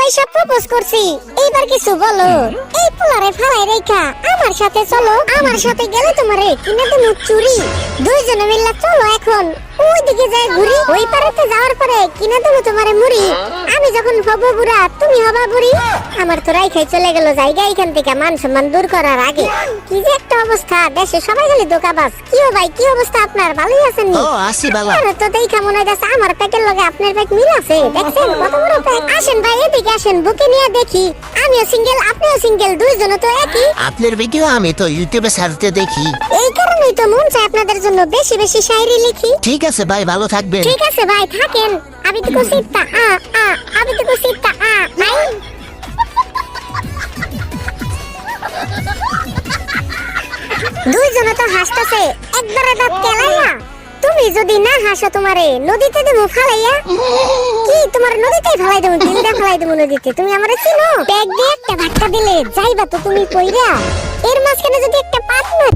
আইসা প্রপোজ করছি, এইবার কিছু বলো। এই পোলারে ফালাই রেখা আমার সাথে চলো, আমার সাথে গেলে তোমারে কিনে দেবো চুরি। দুইজনে মিলে চলো এখন ওই দিকে যায় ঘুরি, ওই পারেতে যাওয়ার পরে কিনে দেবো তোমারে মুড়ি। আমি যখন হবো বুড়া তুমি হবা বুড়ি। আমার তো রাইখাই চলে গেল জায়গা এখান থেকে, মান সম্মান দূর করার আগে। কি যে একটা অবস্থা, দেশে সবাই খালি দোকাবাজ। কি ও ভাই, কি অবস্থা আপনার? ভালোই আছেন নি? ও আসি বালা। আরে তো দেখা মনে হইতাছে আমার পেটের লগে আপনার পেট মিল আছে। দেখছেন কত বড় পেট। আসেন ভাই এদিকে আসেন, বুকে নিয়ে দেখি। আমিও সিঙ্গেল আপনিও সিঙ্গেল, দুইজন তো একই। আপনার ভিডিও আমি তো ইউটিউবে সার্চে দেখি। এই কারণেই তো মন চায় আপনাদের জন্য বেশি বেশি শায়রি লিখি। ঠিক আছে ভাই, ভালো থাকবেন। ঠিক আছে ভাই থাকেন। আমি তো কুসিতা আমি তো কুসিতা ভাই। দুইজনে তো হাসতেছে, একবারে দাঁত কেলাইয়া। তুমি যদি না হাসো তোমারে নদীতে দেবো ফালাইয়া। কি তোমার নদীতেই ফালাই দেবো, দিলটা ফালাই দেবো নদীতে। তুমি আমারে চিনো? ব্যাগ দিয়ে একটা ধাক্কা দিলে যাইবা তো তুমি কইরা। এর মাঝখানে যদি একটা পাত না